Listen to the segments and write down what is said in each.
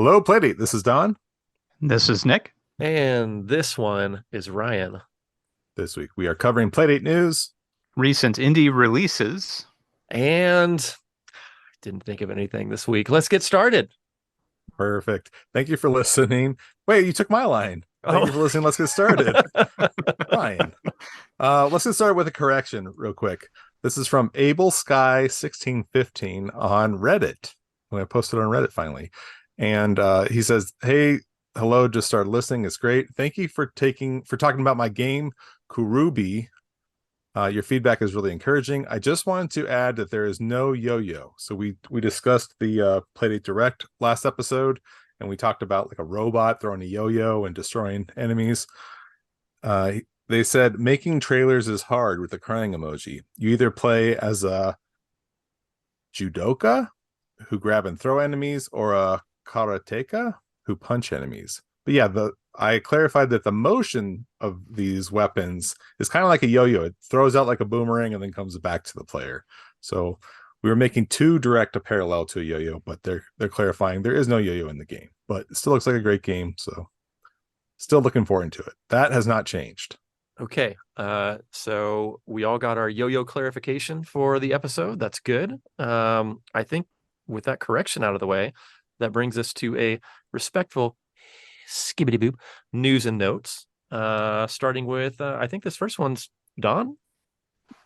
Hello, Playdate. This is Don. This is Nick. And this one is Ryan. This week we are covering Playdate news. Recent indie releases. And I didn't think of anything this week. Let's get started. Perfect. Thank you for listening. Wait, you took my line. Thank you for listening. Let's get started. Ryan. Let's get started with a correction real quick. This is from Able Sky 1615 on Reddit. When I posted on Reddit finally. And he says, "Hey, hello, just started listening. It's great. Thank you for talking about my game, Kurubi. Your feedback is really encouraging. I just wanted to add that there is no yo-yo. So we discussed the Playdate Direct last episode, and we talked about like a robot throwing a yo-yo and destroying enemies. They said making trailers is hard with the crying emoji. You either play as a judoka who grab and throw enemies, or a karateka who punch enemies. But yeah, I clarified that the motion of these weapons is kind of like a yo-yo. It throws out like a boomerang and then comes back to the player. So we were making too direct a parallel to a yo-yo, but they're clarifying there is no yo-yo in the game. But it still looks like a great game, so still looking forward to it. That has not changed. Okay, so we all got our yo-yo clarification for the episode. That's good. I think with that correction out of the way, that brings us to a respectful skibbity boop news and notes. Starting with, I think this first one's Don.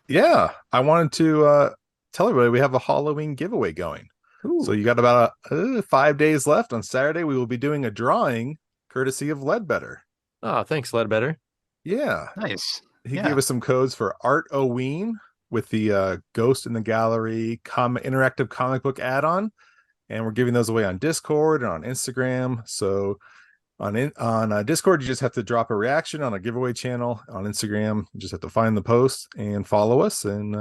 Yeah, I wanted to tell everybody we have a Halloween giveaway going. Ooh. So you got about 5 days left. On Saturday, we will be doing a drawing courtesy of Ledbetter. Oh, thanks, Ledbetter. Yeah. Nice. He gave us some codes for Art Oween with the Ghost in the Gallery interactive comic book add-on. And we're giving those away on Discord and on Instagram. So on Discord, you just have to drop a reaction on a giveaway channel. On Instagram, you just have to find the post and follow us and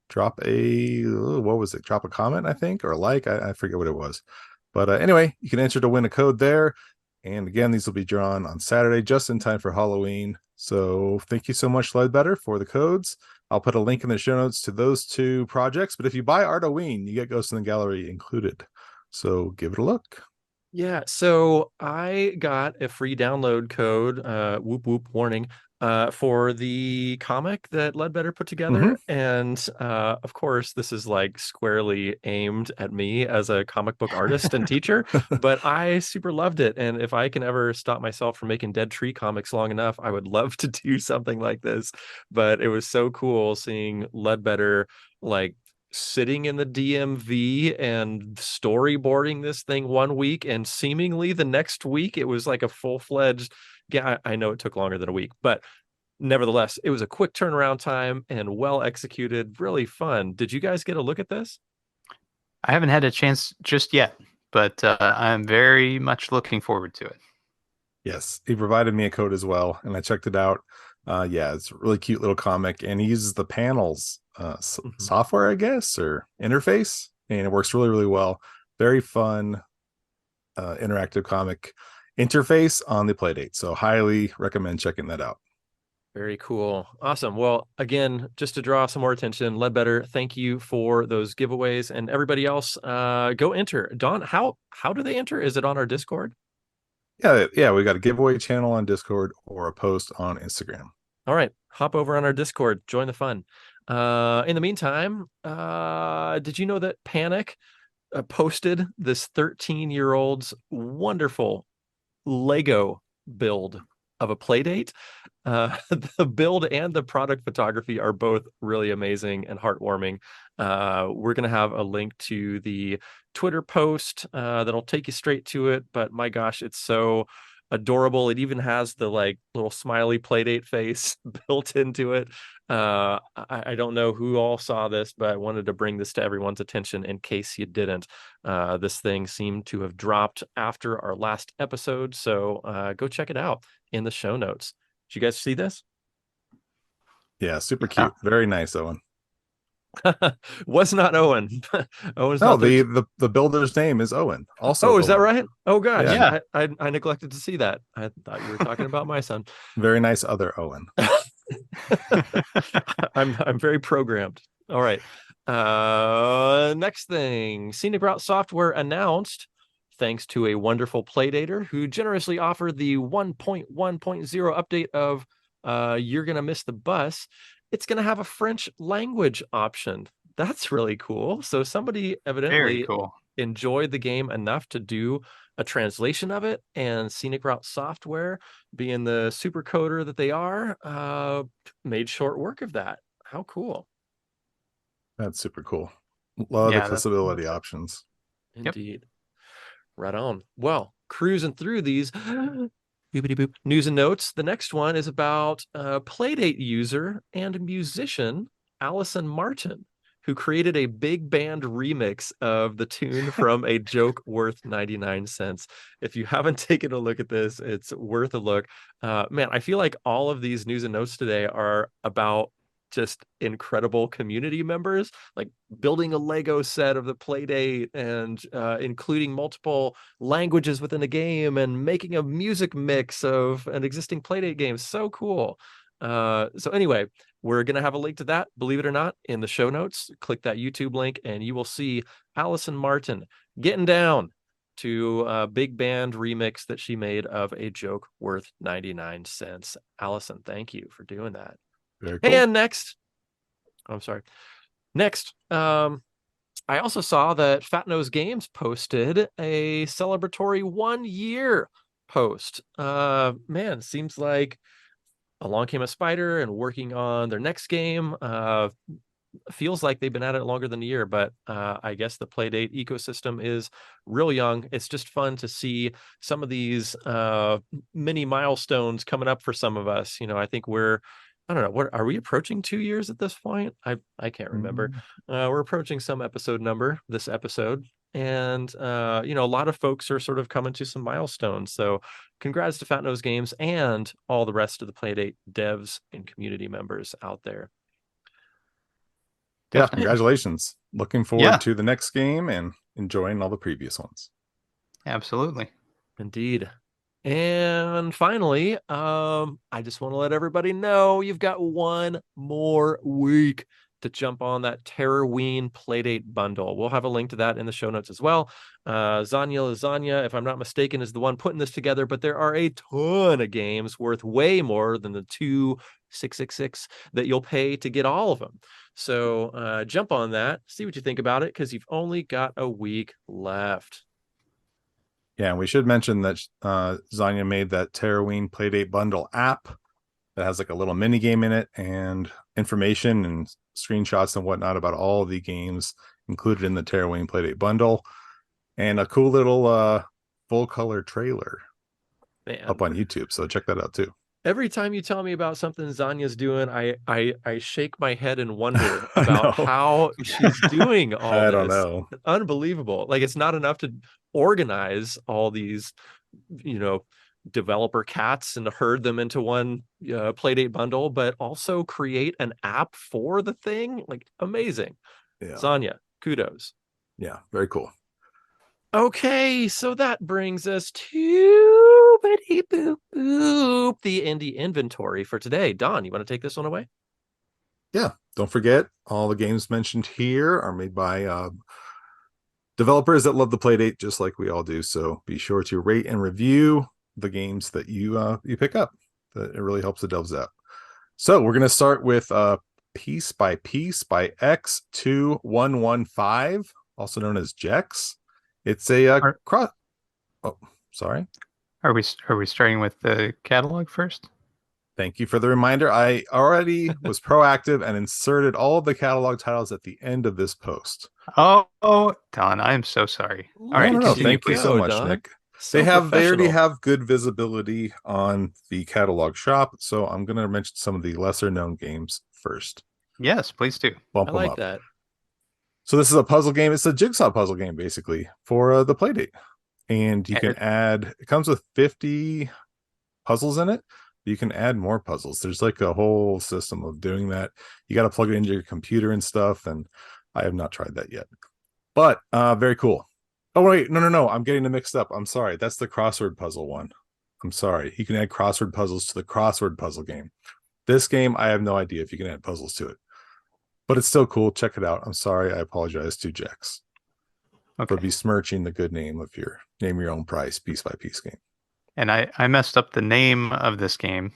drop drop a comment, I think, or a like. I forget what it was. But anyway, you can enter to win a code there. And again, these will be drawn on Saturday, just in time for Halloween. So thank you so much, Ledbetter, for the codes. I'll put a link in the show notes to those two projects. But if you buy Art Oween, you get Ghost in the Gallery included. So give it a look. Yeah, so I got a free download code, whoop whoop warning, for the comic that Ledbetter put together. And of course, this is like squarely aimed at me as a comic book artist and teacher, but I super loved it. And if I can ever stop myself from making Dead Tree comics long enough, I would love to do something like this. But it was so cool seeing Ledbetter like sitting in the DMV and storyboarding this thing one week, and seemingly the next week it was like a full-fledged. Yeah, I know it took longer than a week, but nevertheless, it was a quick turnaround time and well executed, really fun. Did you guys get a look at this? I haven't had a chance just yet, but I'm very much looking forward to it. Yes, he provided me a code as well, and I checked it out. Yeah, it's a really cute little comic, and he uses the panels software, I guess, or interface, and it works really, really well. Very fun interactive comic interface on the Playdate, so highly recommend checking that out. Very cool. Awesome. Well, again, just to draw some more attention, Ledbetter, thank you for those giveaways, and everybody else, go enter. Don, how do they enter? Is it on our Discord? Yeah, we got a giveaway channel on Discord or a post on Instagram. All right, hop over on our Discord, join the fun. In the meantime, did you know that Panic posted this 13-year-old's wonderful Lego build of a Playdate? The build and the product photography are both really amazing and heartwarming. We're going to have a link to the Twitter post that'll take you straight to it, but my gosh, it's so adorable. It even has the like little smiley Playdate face built into it. I don't know who all saw this, but I wanted to bring this to everyone's attention in case you didn't. This thing seemed to have dropped after our last episode, so go check it out in the show notes. Did you guys see this? Yeah, super cute. Very nice, Owen. Was not Owen. Owen's no, not the builder's name is Owen. Also, is that right? Oh gosh, yeah. I neglected to see that. I thought you were talking about my son. Very nice, other Owen. I'm very programmed. All right. Next thing, Scenic Route Software announced thanks to a wonderful Playdater who generously offered the 1.1.0 update of You're Gonna Miss the Bus. It's going to have a French language option. That's really cool. So somebody evidently enjoyed the game enough to do a translation of it, and Scenic Route Software, being the super coder that they are, made short work of that. How cool. That's super cool. A lot of accessibility options. Indeed. Right on. Well, cruising through these news and notes. The next one is about Playdate user and musician Allison Martin, who created a big band remix of the tune from A Joke Worth 99 Cents. If you haven't taken a look at this, it's worth a look. Man, I feel like all of these news and notes today are about just incredible community members, like building a Lego set of the Playdate and including multiple languages within the game and making a music mix of an existing Playdate game. So cool. So anyway, we're going to have a link to that, believe it or not, in the show notes. Click that YouTube link and you will see Allison Martin getting down to a big band remix that she made of A Joke Worth 99 Cents. Allison, thank you for doing that. Very cool. And next, I also saw that Fat Nose Games posted a celebratory 1 year post. Man, seems like along came a spider and working on their next game. Feels like they've been at it longer than a year, but I guess the Playdate ecosystem is real young. It's just fun to see some of these mini milestones coming up for some of us. You know, I think I don't know, what are we approaching 2 years at this point? I can't remember. We're approaching some episode number this episode. And a lot of folks are sort of coming to some milestones. So congrats to Fat Nose Games and all the rest of the Playdate devs and community members out there. Yeah, congratulations. Looking forward to the next game and enjoying all the previous ones. Absolutely. Indeed. And finally, I just want to let everybody know you've got one more week to jump on that Terrorween Playdate bundle. We'll have a link to that in the show notes as well. Zanya Lasagna, if I'm not mistaken, is the one putting this together, but there are a ton of games worth way more than the $2,666 that you'll pay to get all of them. So jump on that, see what you think about it, because you've only got a week left. Yeah, and we should mention that Zanya made that Terrorween Playdate Bundle app that has like a little mini game in it and information and screenshots and whatnot about all the games included in the Terrorween Playdate Bundle, and a cool little full color trailer up on YouTube. So check that out too. Every time you tell me about something Zanya's doing, I shake my head and wonder about how she's doing all this. I don't know. Unbelievable. Like, it's not enough to organize all these, developer cats and herd them into one Playdate bundle, but also create an app for the thing. Like, amazing. Yeah. Zanya, kudos. Yeah, very cool. Okay, so that brings us to the indie inventory for today. Don, you want to take this one away? Yeah, don't forget, all the games mentioned here are made by developers that love the Playdate just like we all do. So be sure to rate and review the games that you pick up. That it really helps the devs out. So we're going to start with Piece by Piece by X2115, also known as Jex. It's a cross. Oh, sorry. Are we starting with the catalog first? Thank you for the reminder. I already was proactive and inserted all of the catalog titles at the end of this post. Oh, Don, I am so sorry. All right, no, thank you so much, Don. Nick. So they already have good visibility on the catalog shop, so I'm going to mention some of the lesser known games first. Yes, please do. Bump I them like up. that. So this is a puzzle game. It's a jigsaw puzzle game, basically, for the Playdate. And you can add, it comes with 50 puzzles in it. You can add more puzzles. There's like a whole system of doing that. You got to plug it into your computer and stuff. And I have not tried that yet. But very cool. Oh, wait. No. I'm getting them mixed up. I'm sorry. That's the crossword puzzle one. I'm sorry. You can add crossword puzzles to the crossword puzzle game. This game, I have no idea if you can add puzzles to it. But it's still cool. Check it out. I'm sorry. I apologize to Jex. Okay. for besmirching the good name of your name your own price piece by piece game. And I messed up the name of this game,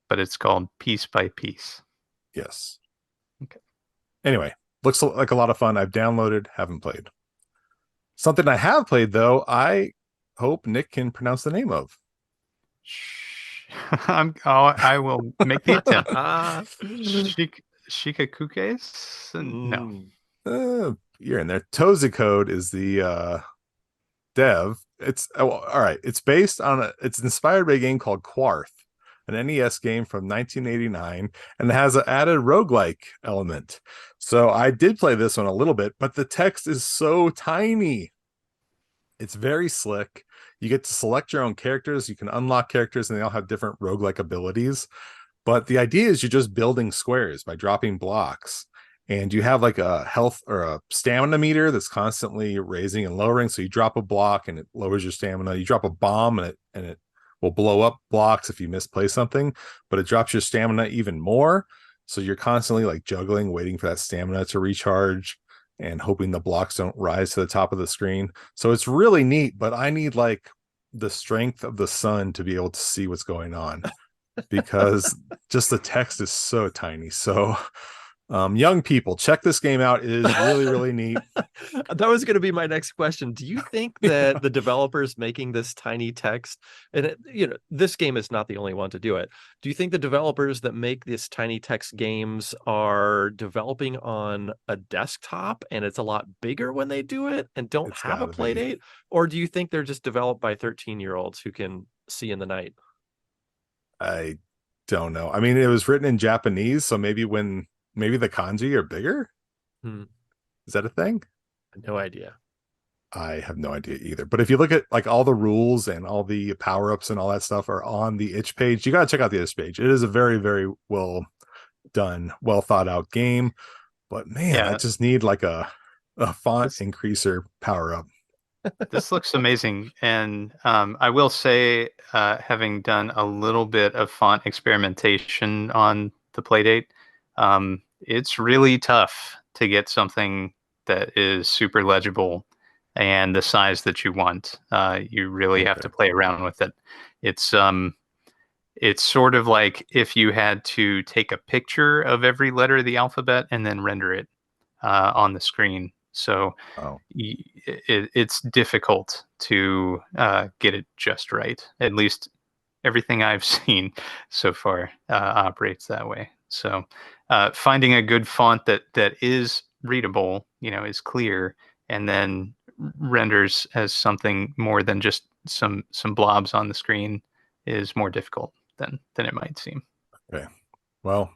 but it's called Piece by Piece. Yes. Okay. Anyway, looks like a lot of fun. I've downloaded, haven't played. Something I have played though, I hope Nick can pronounce the name of. I will make the attempt. Ah. Shikakukes? No. You're in there. Tozicode is the dev. All right. It's based on it's inspired by a game called Quarth, an NES game from 1989, and it has an added roguelike element. So I did play this one a little bit, but the text is so tiny. It's very slick. You get to select your own characters. You can unlock characters, and they all have different roguelike abilities. But the idea is you're just building squares by dropping blocks. And you have like a health or a stamina meter that's constantly raising and lowering. So you drop a block and it lowers your stamina. You drop a bomb and it will blow up blocks if you misplace something, but it drops your stamina even more. So you're constantly like juggling, waiting for that stamina to recharge and hoping the blocks don't rise to the top of the screen. So it's really neat, but I need like the strength of the sun to be able to see what's going on because just the text is so tiny. So young people, check this game out. It is really, really neat. That was going to be my next question. Do you think that the developers making this tiny text, and this game is not the only one to do it. Do you think the developers that make this tiny text games are developing on a desktop and it's a lot bigger when they do it and don't have a Playdate? Or do you think they're just developed by 13-year-olds who can see in the night? I don't know. I mean, it was written in Japanese, so maybe the kanji are bigger. Is that a thing? No idea. I have no idea either. But if you look at like all the rules and all the power-ups and all that stuff are on the itch page, you got to check out the itch page. It is a very, very well done, well thought out game. But man, I just need like a font increaser power-up. This looks amazing. And I will say, having done a little bit of font experimentation on the Playdate, it's really tough to get something that is super legible and the size that you want. You really have to play around with it. It's sort of like if you had to take a picture of every letter of the alphabet and then render it on the screen. So it's difficult to get it just right. At least everything I've seen so far operates that way. So finding a good font that is readable, is clear, and then renders as something more than just some blobs on the screen is more difficult than it might seem. Okay. Well,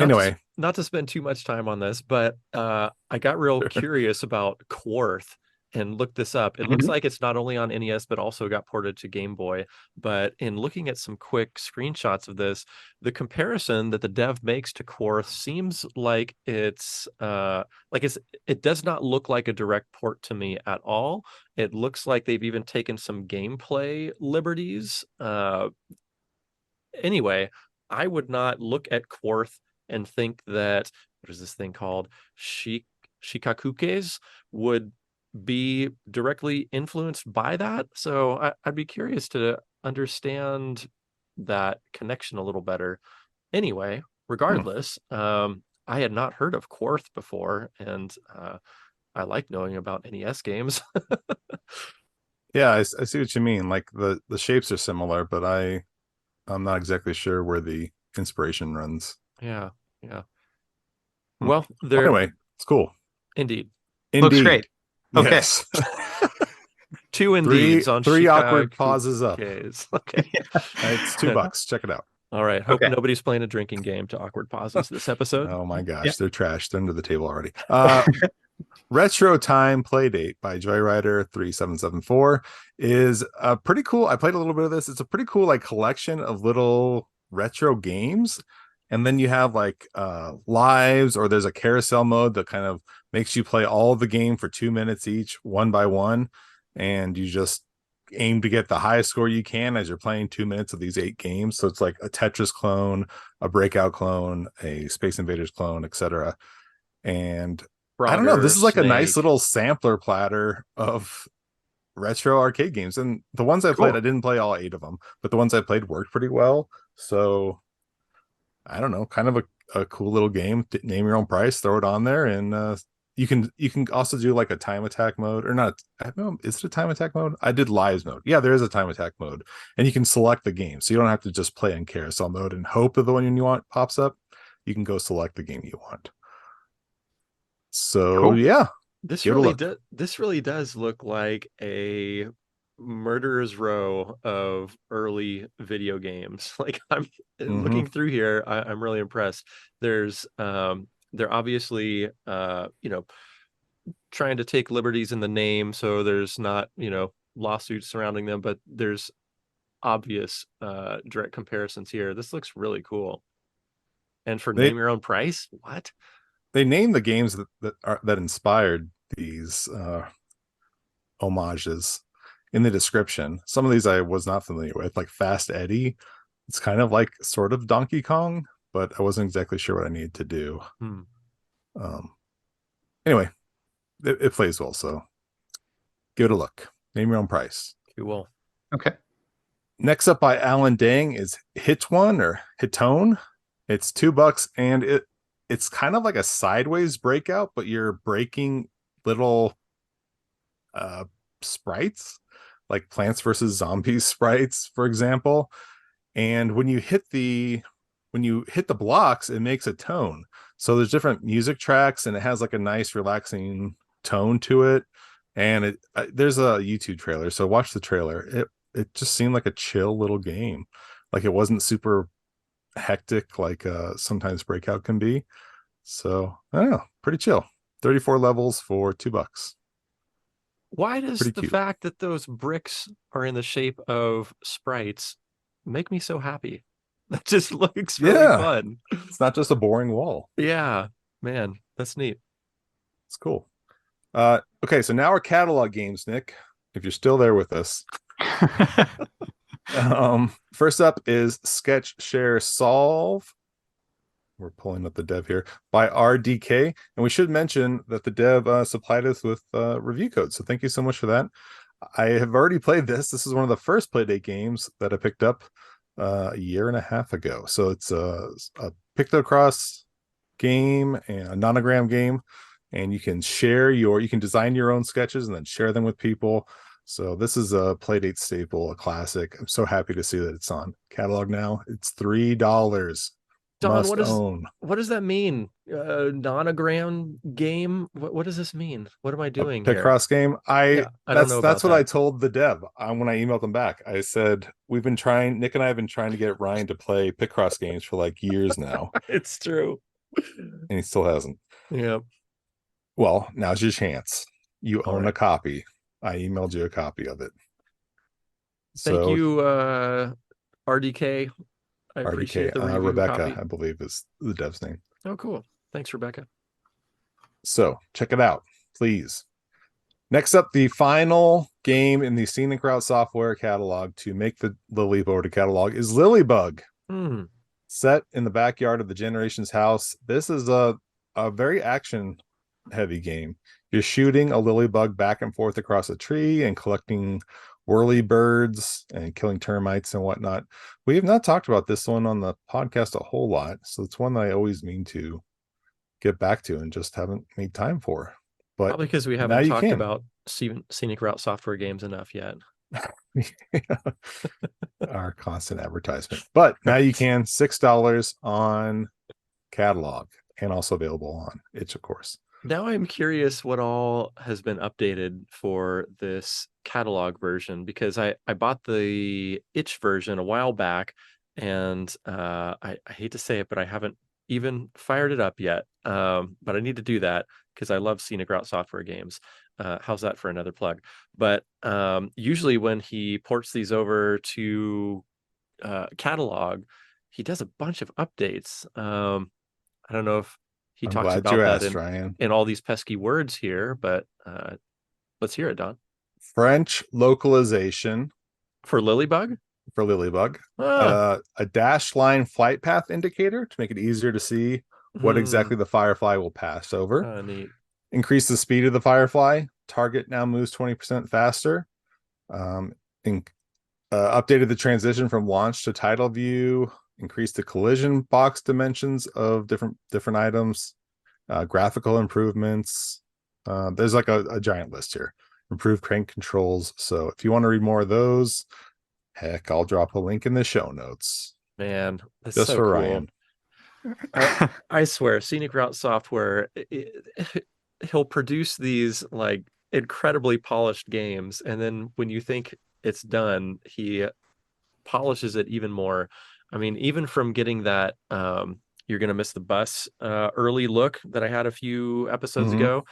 anyway, not to spend too much time on this, but I got real curious about Quarth and looked this up. It looks like it's not only on NES, but also got ported to Game Boy. But in looking at some quick screenshots of this, the comparison that the dev makes to Quarth seems like it does not look like a direct port to me at all. It looks like they've even taken some gameplay liberties. Anyway, I would not look at Quarth and think that, what is this thing called? Shikakukes would be directly influenced by that. So I'd be curious to understand that connection a little better. Anyway, regardless, I had not heard of Quarth before, and I like knowing about NES games. Yeah, I see what you mean. Like the shapes are similar, but I'm not exactly sure where the inspiration runs. Yeah. Well, anyway, it's cool. Indeed. Looks great. Okay. Yes. Two indeeds on three awkward pauses up. Okay. It's $2. Check it out. All right. Hope nobody's playing a drinking game to awkward pauses this episode. Oh my gosh, they're trashed. They're under the table already. Retro Time Playdate by Joyrider 3774 is pretty cool. I played a little bit of this. It's a pretty cool like collection of little retro games. And then you have like lives, or there's a carousel mode that kind of makes you play all of the game for 2 minutes each, one by one. And you just aim to get the highest score you can as you're playing 2 minutes of these 8 games. So it's like a Tetris clone, a Breakout clone, a Space Invaders clone, etc. And I don't know. Frogger, This is like a nice Snake. little sampler platter of retro arcade games, and the ones I played, Cool. I didn't play all 8 of them, but the ones I played worked pretty well. So I don't know, kind of a cool little game. Name your own price, throw it on there, and you can also do like a time attack mode, or not. I don't know, is it a time attack mode? I did lives mode. Yeah, there is a time attack mode, and you can select the game, so you don't have to just play in carousel mode and hope that the one you want pops up. You can go select the game you want. So Cool. yeah, This give it a really look. this really does look like a murderer's row of early video games. Like I'm looking through here, I'm really impressed. There's they're obviously trying to take liberties in the name, so there's not, lawsuits surrounding them, but there's obvious direct comparisons here. This looks really cool. And for They name your own price, what? they named the games that inspired these homages in the description. Some of these I was not familiar with, like Fast Eddie. It's kind of like sort of Donkey Kong, but I wasn't exactly sure what I needed to do. Anyway, it plays well, so give it a look. Name your own price. Cool. Okay. Next up by Alan Dang is Hit One or Hitone. It's $2, and it's kind of like a sideways breakout, but you're breaking little sprites, like Plants vs. Zombies sprites, for example. And when you hit the blocks, it makes a tone. So there's different music tracks, and it has like a nice relaxing tone to it. And there's a YouTube trailer, so watch the trailer. It just seemed like a chill little game. Like it wasn't super hectic like sometimes Breakout can be. So I don't know, pretty chill. 34 levels for $2. Why does Pretty the cute. fact that those bricks are in the shape of sprites make me so happy? That just looks really Yeah, fun. it's not just a boring wall. Yeah, man, that's neat. It's cool. Okay, so now our catalog games, Nick, if you're still there with us. First up is Sketch Share Solve. We're pulling up the dev here by RDK, and we should mention that the dev supplied us with review codes, so thank you so much for that. I have already played this. This is one of the first Playdate games that I picked up a year and a half ago. So it's a pictocross game and a nonogram game, and you can design your own sketches and then share them with people. So this is a Playdate staple, a classic. I'm so happy to see that it's on catalog now. It's $3. Don, Must own. what does that mean? Nonogram game? What does this mean? What am I doing here? Picross game. I don't know about That's what that. I told the dev when I emailed them back. I said Nick and I have been trying to get Ryan to play Picross games for like years now, It's true. and he still hasn't. Yeah. Well, now's your chance. You All own right. a copy. I emailed you a copy of it. Thank So you, RDK. I appreciate the review Rebecca, copy. I believe is the dev's name. Oh, cool. Thanks, Rebecca. So check it out, please. Next up, the final game in the Scenic Route software catalog to make the leap over to catalog is Lilybug. Set in the backyard of the Generations house. This is a very action heavy game. You're shooting a lilybug back and forth across a tree and collecting whirly birds and killing termites and whatnot. We have not talked about this one on the podcast a whole lot, so it's one that I always mean to get back to and just haven't made time for. But probably because we haven't talked about Scenic Route software games enough yet. Our constant advertisement. But now you can. $6 on catalog and also available on itch, of course. Now I'm curious what all has been updated for this catalog version, because I bought the itch version a while back, and I hate to say it, but I haven't even fired it up yet. But I need to do that because I love Scenic Route software games. How's that for another plug? But usually when he ports these over to catalog, he does a bunch of updates. I don't know if he talks about that in all these pesky words here, but let's hear it, Don. French localization for Lilybug. A dash line flight path indicator to make it easier to see what exactly the Firefly will pass over. Neat. Increase the speed of the Firefly. Target now moves 20% faster. Um, in, Updated the transition from launch to title view. Increased the collision box dimensions of different items. Graphical improvements. There's like a giant list here. Improved crank controls. So if you want to read more of those, heck, I'll drop a link in the show notes. Man, that's Just so for cool. Ryan. I swear, Scenic Route Software, he'll produce these like incredibly polished games, and then when you think it's done, he polishes it even more. I mean, even from getting that You're Gonna Miss the Bus early look that I had a few episodes ago,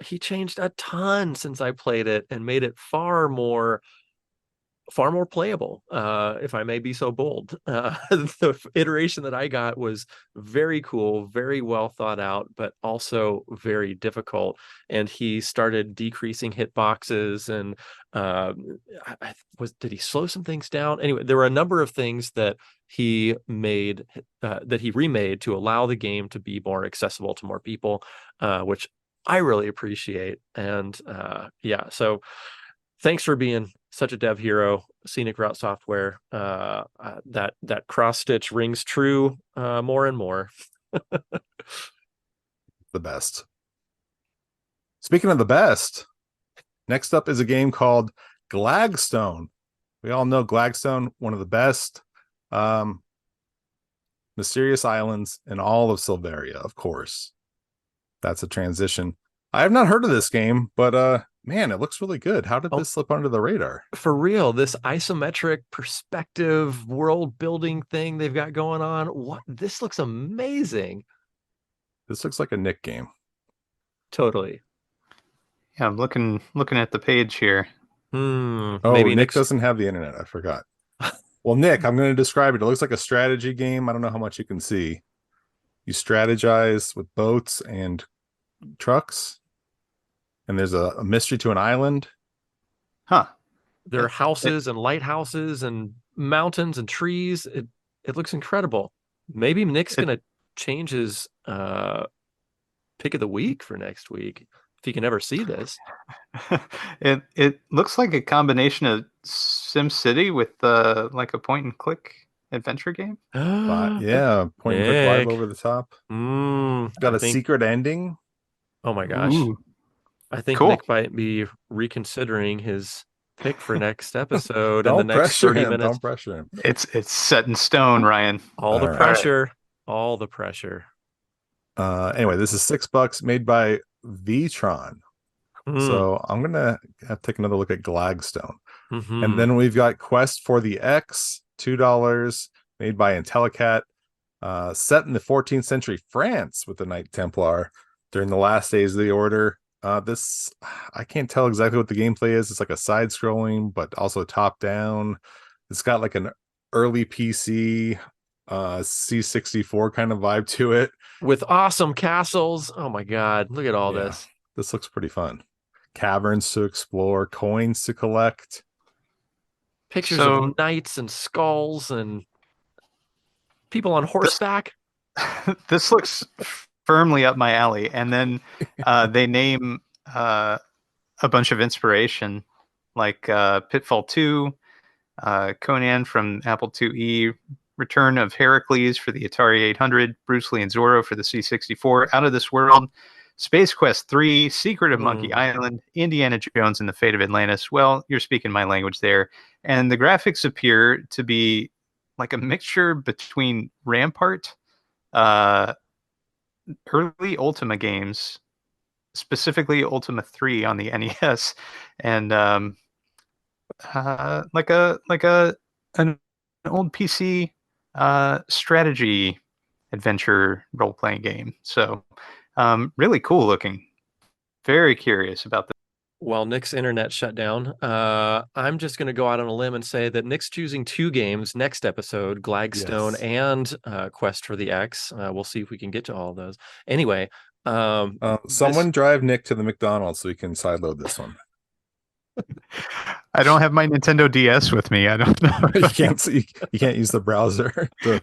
he changed a ton since I played it and made it far more playable, if I may be so bold. The iteration that I got was very cool, very well thought out, but also very difficult. And he started decreasing hitboxes, and did he slow some things down? Anyway, there were a number of things that he made, that he remade to allow the game to be more accessible to more people, which I really appreciate. And yeah, so thanks for being such a dev hero, Scenic Route Software. That cross stitch rings true more and more. The best. Speaking of the best, next up is a game called Glagstone. We all know Glagstone, one of the best mysterious islands in all of Silveria, of course. That's a transition. I have not heard of this game, but man, it looks really good. How did this slip under the radar? For real, this isometric perspective world building thing they've got going on. What? This looks amazing. This looks like a Nick game. Totally. Yeah, I'm looking at the page here. Oh, maybe Nick doesn't have the internet. I forgot. Well, Nick, I'm going to describe it. It looks like a strategy game. I don't know how much you can see. You strategize with boats and trucks, and there's a mystery to an island. Huh. There are houses and lighthouses and mountains and trees. It looks incredible. Maybe Nick's gonna change his pick of the week for next week if he can ever see this. It looks like a combination of SimCity with like a point and click adventure game. Yeah, point and click live over the top. Got a secret ending. Oh my gosh. Ooh. I think cool. Nick might be reconsidering his pick for next episode in the next 30 minutes. Don't pressure him. It's set in stone, Ryan. All the pressure. All the pressure. Anyway, this is $6 made by Vtron. So I'm gonna have to take another look at Glagstone. And then we've got Quest for the X, $2, made by Intellicat, set in the 14th century France with the Knight Templar during the last days of the order. This, I can't tell exactly what the gameplay is. It's like a side scrolling, but also top down. It's got like an early PC C64 kind of vibe to it, with awesome castles. Oh my god, look at all this. This looks pretty fun. Caverns to explore, coins to collect, pictures of knights and skulls and people on horseback. This looks firmly up my alley. And then they name a bunch of inspiration, like Pitfall 2, Conan from Apple IIe, Return of Heracles for the Atari 800, Bruce Lee and Zorro for the C64, Out of This World, Space Quest 3, Secret of Monkey Island, Indiana Jones and the Fate of Atlantis. Well, you're speaking my language there. And the graphics appear to be like a mixture between Rampart, early Ultima games, specifically Ultima 3 on the NES, and like an old PC strategy adventure role-playing game. So really cool looking. Very curious about this. While Nick's internet shut down, I'm just going to go out on a limb and say that Nick's choosing 2 games next episode, Glagstone and Quest for the X. We'll see if we can get to all of those. Anyway, someone drive Nick to the McDonald's so we can sideload this one. I don't have my Nintendo DS with me. I don't know. You can't use the browser. Oh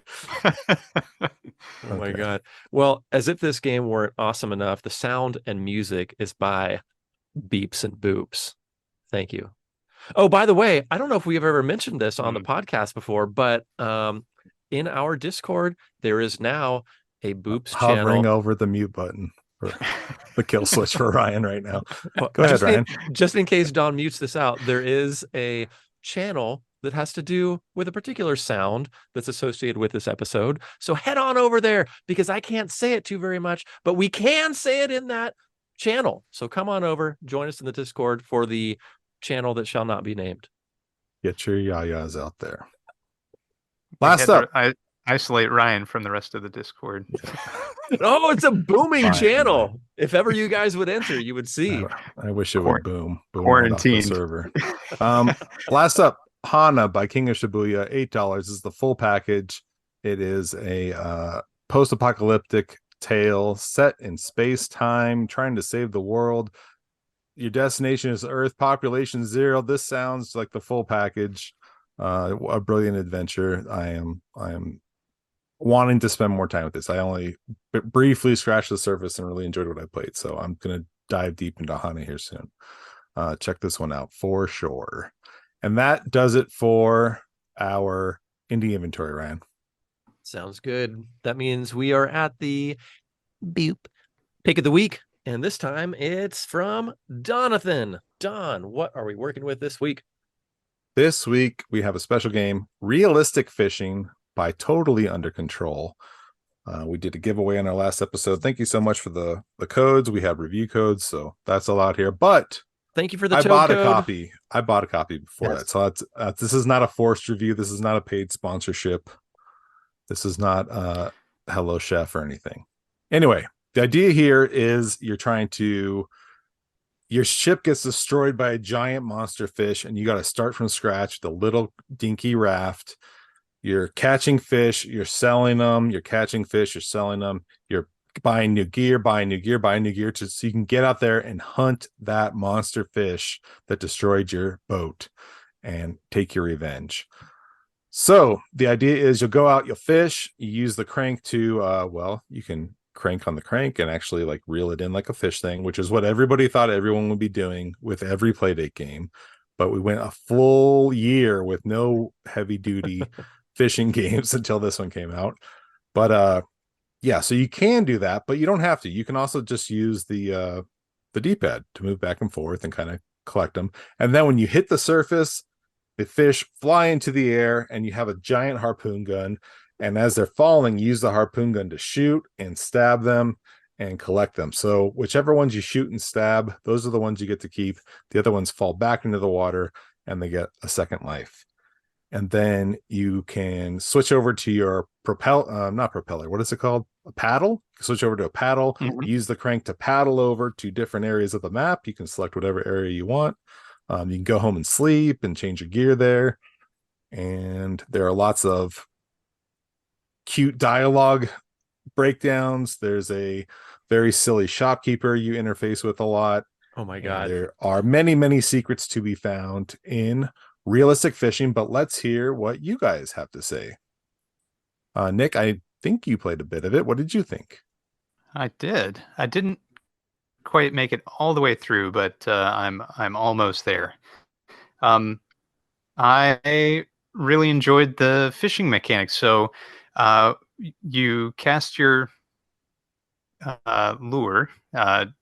my God. Well, as if this game weren't awesome enough, the sound and music is by Beeps and Boops. Thank you. Oh, by the way, I don't know if we've ever mentioned this on the podcast before, but in our Discord, there is now a Boops hovering channel. over the mute button for the kill switch for Ryan right now. Go ahead, Ryan. Just in case Don mutes this out, there is a channel that has to do with a particular sound that's associated with this episode. So head on over there, because I can't say it too very much, but we can say it in that channel. So come on over, join us in the Discord for the channel that shall not be named. Get your yayas out there. Last up. I isolate Ryan from the rest of the Discord. Oh, it's a booming channel. If ever you guys would enter, you would see. I wish it would boom quarantine off the server. Last up, Hana by King of Shibuya, $8 is the full package. It is a post-apocalyptic tale set in space-time, trying to save the world. Your destination is Earth, population 0. This sounds like the full package. A brilliant adventure. I am wanting to spend more time with this. I only briefly scratched the surface and really enjoyed what I played, so I'm gonna dive deep into Hana here soon. Check this one out for sure. And that does it for our indie inventory, Ryan. Sounds good. That means we are at the Boop pick of the week, and this time it's from Donathan. Don, what are we working with this week? This week we have a special game, Reel-istic Fishing by Totally Under Control. We did a giveaway in our last episode. Thank you so much for the codes. We have review codes, so that's allowed here. But thank you for the I bought code. a copy. I bought a copy before that. So that's this is not a forced review. This is not a paid sponsorship. This is not Hello Chef or anything. Anyway, the idea here is your ship gets destroyed by a giant monster fish, and you got to start from scratch with a little dinky raft. You're catching fish, you're selling them, you're catching fish, you're selling them, you're buying new gear, so you can get out there and hunt that monster fish that destroyed your boat and take your revenge. So the idea is you'll go out, you'll fish, you use the crank to, you can crank on the crank and actually like reel it in like a fish thing, which is what everybody thought everyone would be doing with every Playdate game. But we went a full year with no heavy duty fishing games until this one came out. But so you can do that, but you don't have to. You can also just use the D-pad to move back and forth and kind of collect them. And then when you hit the surface, the fish fly into the air and you have a giant harpoon gun. And as they're falling, use the harpoon gun to shoot and stab them and collect them. So whichever ones you shoot and stab, those are the ones you get to keep. The other ones fall back into the water and they get a second life. And then you can switch over to your not propeller. What is it called? A paddle. Switch over to a paddle. Mm-hmm. Use the crank to paddle over to different areas of the map. You can select whatever area you want. You can go home and sleep and change your gear there. And there are lots of cute dialogue breakdowns. There's a very silly shopkeeper you interface with a lot. Oh my God. And there are many, many secrets to be found in Reel-istic Fishing, but let's hear what you guys have to say. Nick, I think you played a bit of it. What did you think? I did. I didn't quite make it all the way through, but I'm almost there. I really enjoyed the fishing mechanics. So you cast your lure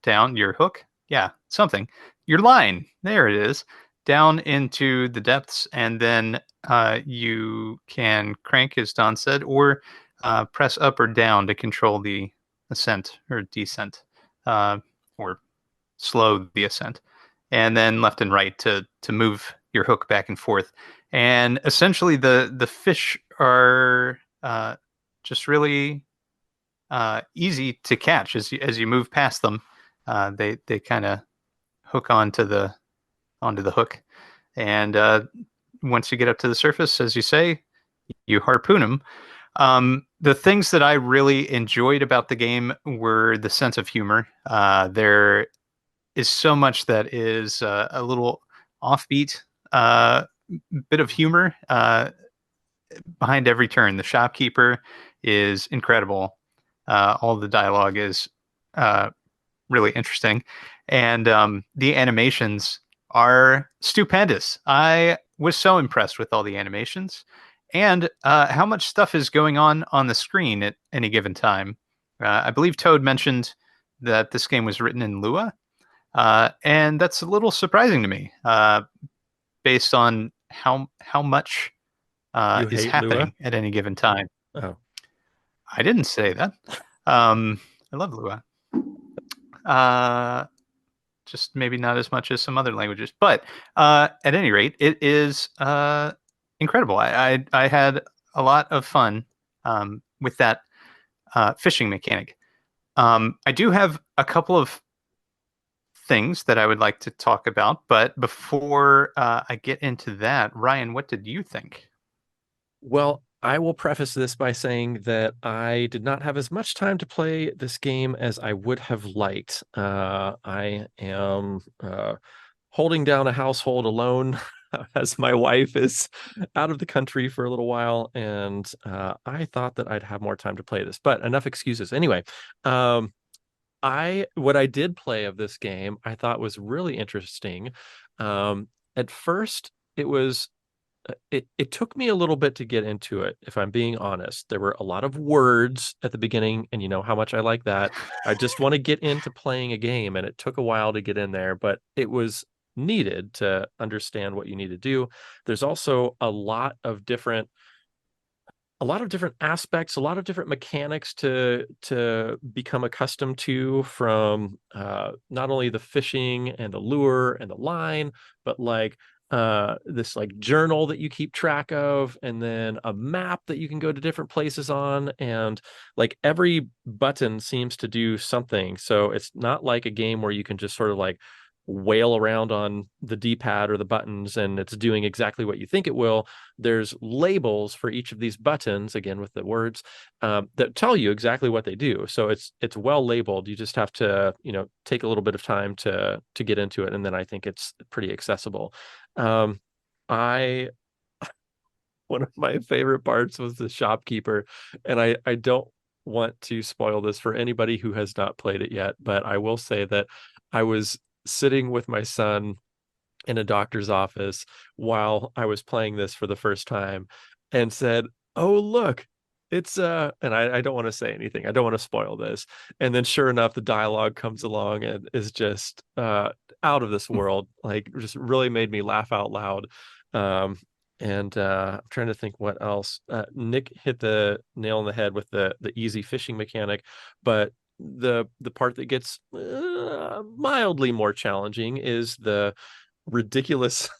down, your hook, your line, there it is, down into the depths, and then you can crank, as Don said, or press up or down to control the ascent or descent, or slow the ascent, and then left and right to move your hook back and forth. And essentially the fish are just really easy to catch as you move past them. They kind of hook onto the hook, and once you get up to the surface, as you say, you harpoon them. The things that I really enjoyed about the game were the sense of humor. There is so much that is a little offbeat bit of humor behind every turn. The shopkeeper is incredible. All the dialogue is really interesting, and the animations are stupendous. I was so impressed with all the animations and how much stuff is going on the screen at any given time. I believe Toad mentioned that this game was written in Lua, and that's a little surprising to me, based on how much You is hate Lua? happening at any given time. Oh, I didn't say that. I love Lua. Just maybe not as much as some other languages, but at any rate, it is incredible. I had a lot of fun with that fishing mechanic. I do have a couple of things that I would like to talk about, but before I get into that, Ryan, what did you think? well, I will preface this by saying that I did not have as much time to play this game as I would have liked. I am holding down a household alone as my wife is out of the country for a little while, and I thought that I'd have more time to play this. But enough excuses. Anyway, what I did play of this game, I thought was really interesting. At first, it took me a little bit to get into it, if I'm being honest. There were a lot of words at the beginning, and you know how much I like that. I just want to get into playing a game, and it took a while to get in there, but it was needed to understand what you need to do. There's also a lot of different aspects, a lot of different mechanics to become accustomed to, from not only the fishing and the lure and the line, but like this like journal that you keep track of, and then a map that you can go to different places on, and like every button seems to do something. So it's not like a game where you can just sort of like wail around on the D-pad or the buttons and it's doing exactly what you think it will. There's labels for each of these buttons, again with the words, that tell you exactly what they do. So it's well labeled. You just have to, take a little bit of time to get into it, and then I think it's pretty accessible. I One of my favorite parts was the shopkeeper, and I don't want to spoil this for anybody who has not played it yet, but I will say that I was sitting with my son in a doctor's office while I was playing this for the first time, and said, "Oh, look, it's and I don't want to say anything. I don't want to spoil this." And then sure enough, the dialogue comes along and is just out of this world. Like, just really made me laugh out loud. And I'm trying to think what else. Nick hit the nail on the head with the easy fishing mechanic, but the part that gets mildly more challenging is the ridiculous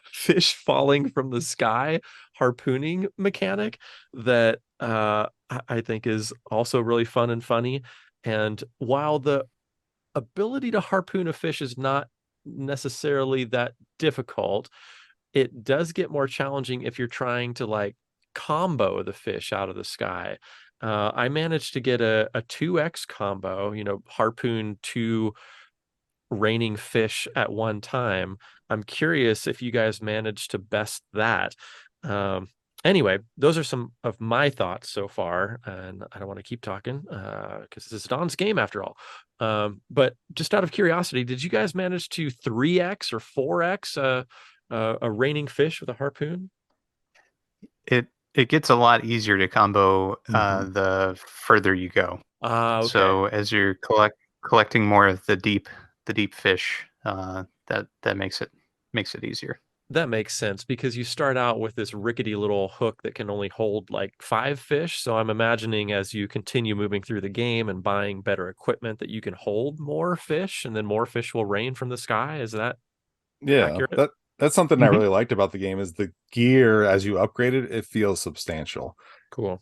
fish falling from the sky harpooning mechanic that I think is also really fun and funny. And while the ability to harpoon a fish is not necessarily that difficult, it does get more challenging if you're trying to like combo the fish out of the sky. I managed to get a 2x combo, harpoon two raining fish at one time. I'm curious if you guys managed to best that. Anyway, those are some of my thoughts so far, and I don't want to keep talking because this is Don's game after all. But just out of curiosity, did you guys manage to 3x or 4x a raining fish with a harpoon? It gets a lot easier to combo the further you go. Okay. So as you're collecting more of the deep fish, that makes it easier. That makes sense, because you start out with this rickety little hook that can only hold like 5 fish. So I'm imagining as you continue moving through the game and buying better equipment that you can hold more fish, and then more fish will rain from the sky. Is that accurate? That's something I really liked about the game, is the gear as you upgrade it, it feels substantial. Cool.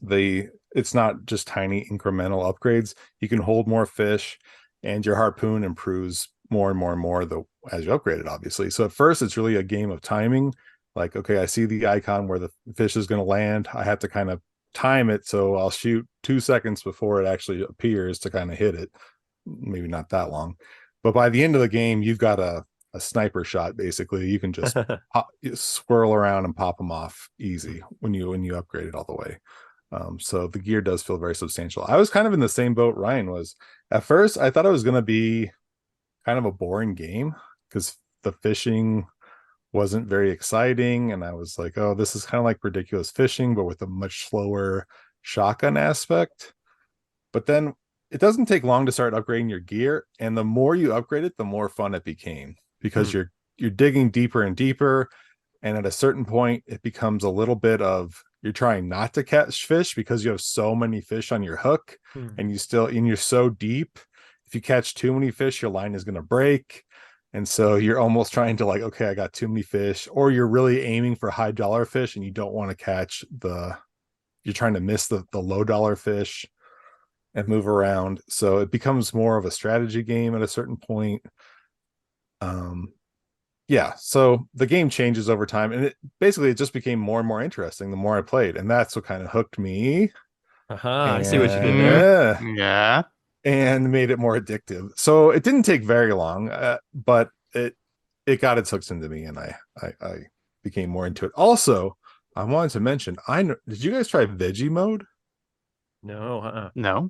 It's not just tiny incremental upgrades. You can hold more fish, and your harpoon improves more and more and more as you upgrade it, obviously. So at first it's really a game of timing. Like, okay, I see the icon where the fish is going to land. I have to kind of time it, so I'll shoot 2 seconds before it actually appears to kind of hit it. Maybe not that long, but by the end of the game, you've got a a sniper shot. Basically, you can just swirl around and pop them off easy when you upgrade it all the way. So the gear does feel very substantial. I was kind of in the same boat Ryan was. At first, I thought it was going to be kind of a boring game because the fishing wasn't very exciting, and I was like, oh, this is kind of like ridiculous fishing, but with a much slower shotgun aspect. But then it doesn't take long to start upgrading your gear, and the more you upgrade it, the more fun it became because you're digging deeper and deeper, and at a certain point it becomes a little bit of you're trying not to catch fish because you have so many fish on your hook, and you're so deep. If you catch too many fish, your line is going to break. And so you're almost trying to like, okay, I got too many fish, or you're really aiming for high dollar fish and you don't want to catch you're trying to miss the low dollar fish and move around. So it becomes more of a strategy game at a certain point. Yeah, so the game changes over time, and it just became more and more interesting the more I played, and that's what kind of hooked me. I see what you did there. Yeah. And made it more addictive. So it didn't take very long, but it got its hooks into me, and I became more into it. Also, I wanted to mention, did you guys try veggie mode? No. No.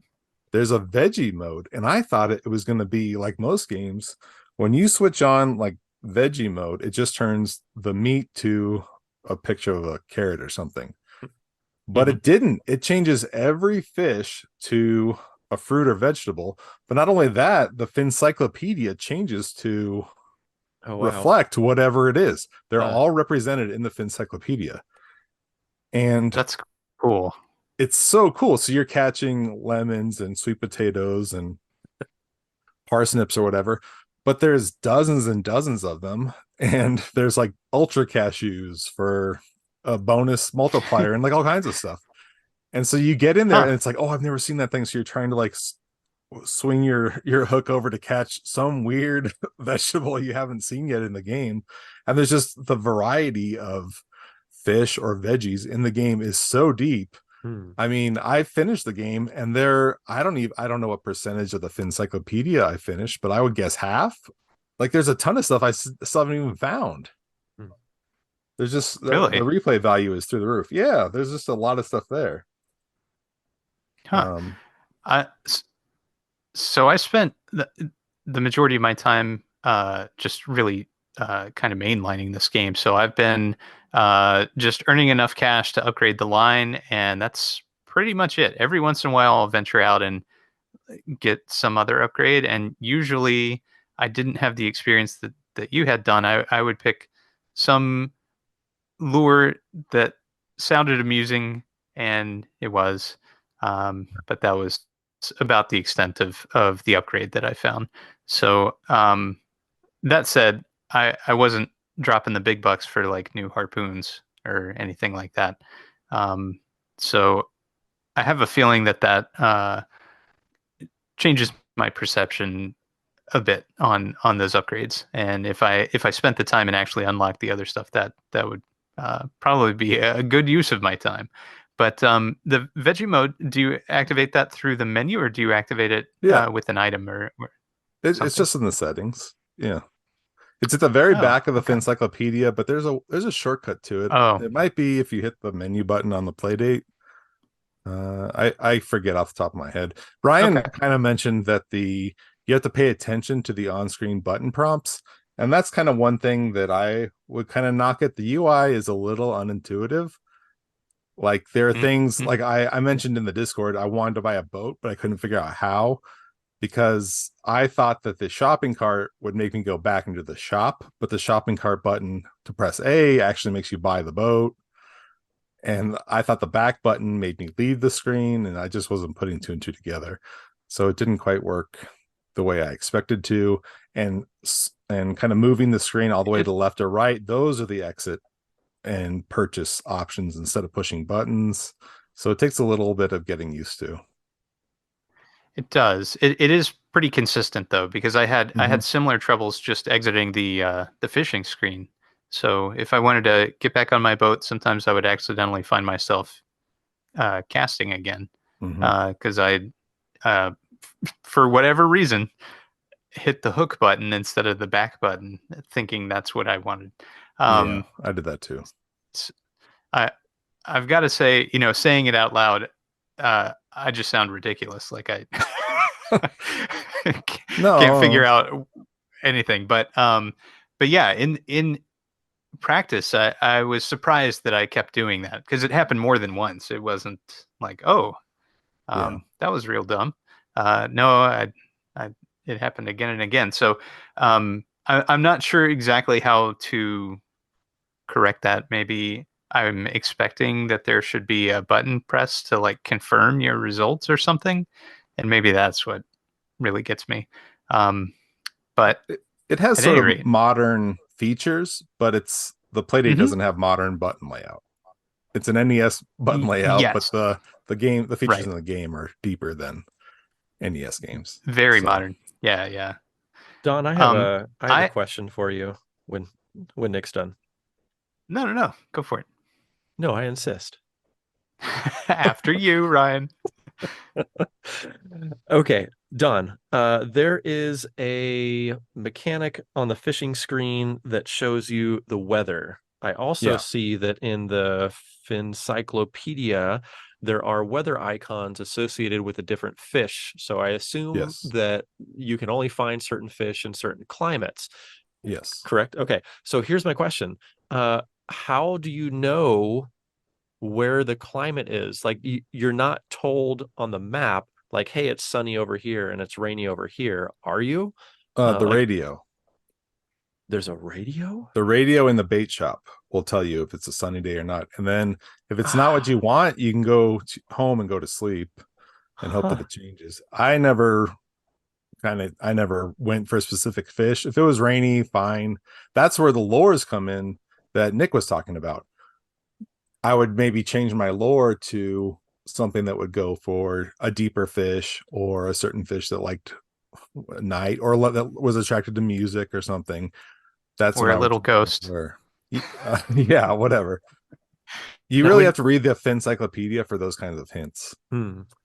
There's a veggie mode, and I thought it was going to be like most games. When you switch on like veggie mode, it just turns the meat to a picture of a carrot or something. But it didn't. It changes every fish to a fruit or vegetable. But not only that, the Fincyclopedia changes to reflect whatever it is. They're all represented in the Fincyclopedia. And that's cool. It's so cool. So you're catching lemons and sweet potatoes and parsnips or whatever, but there's dozens and dozens of them. And there's like ultra cashews for a bonus multiplier and like all kinds of stuff. And so you get in there and it's like, oh, I've never seen that thing. So you're trying to like swing your hook over to catch some weird vegetable you haven't seen yet in the game. And there's just the variety of fish or veggies in the game is so deep. I mean, I finished the game, and I don't know what percentage of the Fincyclopedia I finished, but I would guess half. Like, there's a ton of stuff I still haven't even found. There's just the replay value is through the roof. Yeah, there's just a lot of stuff there. So I spent the majority of my time just really kind of mainlining this game. So I've been just earning enough cash to upgrade the line, and that's pretty much it. Every once in a while I'll venture out and get some other upgrade, and usually I didn't have the experience that you had done. I would pick some lure that sounded amusing, and it was but that was about the extent of the upgrade that I found. So that said, I wasn't dropping the big bucks for like new harpoons or anything like that. So I have a feeling that changes my perception a bit on those upgrades. And if I spent the time and actually unlocked the other stuff, that would probably be a good use of my time. But the veggie mode, do you activate that through the menu, or do you activate it with an item or it's just in the settings? Yeah, it's at the very back of the Fincyclopedia, but there's a shortcut to it. It might be if you hit the menu button on the Playdate. I forget off the top of my head. Brian kind of mentioned that you have to pay attention to the on-screen button prompts, and that's kind of one thing that I would kind of knock it. The UI is a little unintuitive. Like, there are things like I mentioned in the Discord, I wanted to buy a boat, but I couldn't figure out how, because I thought that the shopping cart would make me go back into the shop, but the shopping cart button to press A actually makes you buy the boat. And I thought the back button made me leave the screen, and I just wasn't putting two and two together. So it didn't quite work the way I expected to. And kind of moving the screen all the way to the left or right, those are the exit and purchase options instead of pushing buttons. So it takes a little bit of getting used to. It does. It is pretty consistent though, because I had similar troubles just exiting the fishing screen. So if I wanted to get back on my boat, sometimes I would accidentally find myself casting again, because for whatever reason, hit the hook button instead of the back button, thinking that's what I wanted. Yeah, I did that too. I I've got to say, saying it out loud, I just sound ridiculous. Like I can't figure No, out anything. But yeah, in practice, I was surprised that I kept doing that because it happened more than once. It wasn't like, oh, yeah. that was real dumb. No, I it happened again and again. So I'm not sure exactly how to correct that. Maybe I'm expecting that there should be a button press to like confirm your results or something, and maybe that's what really gets me. But It has at sort any of rate, modern features, but the Playdate mhm. doesn't have modern button layout. It's an NES button layout, but Yes, the features right, in the game are deeper than NES games. very So modern. Yeah, yeah. Don, Um, I have a I question for you when Nick's done. no, no, no. Go for it. No, I insist. After you, Ryan. Okay, done. There is a mechanic on the fishing screen that shows you the weather. I also yeah, see that in the Fincyclopedia, there are weather icons associated with a different fish. So I assume yes, that you can only find certain fish in certain climates. yes. Correct? Okay. So here's my question. How do you know where the climate is? Like you're not told on the map, like, hey, it's sunny over here and it's rainy over here, are you? The Like radio. there's a radio? The radio in the bait shop will tell you if it's a sunny day or not. And then if it's not what you Ah, want, you can go home and go to sleep and hope that huh. it changes. I never went for a specific fish. If it was rainy, fine. That's where the lures come in that Nick was talking about. I would maybe change my lure to something that would go for a deeper fish or a certain fish that liked night or that was attracted to music or something. That's Or when a I would little change my ghost. lure. Yeah, whatever. You Now really have when to read the encyclopedia for those kinds of hints.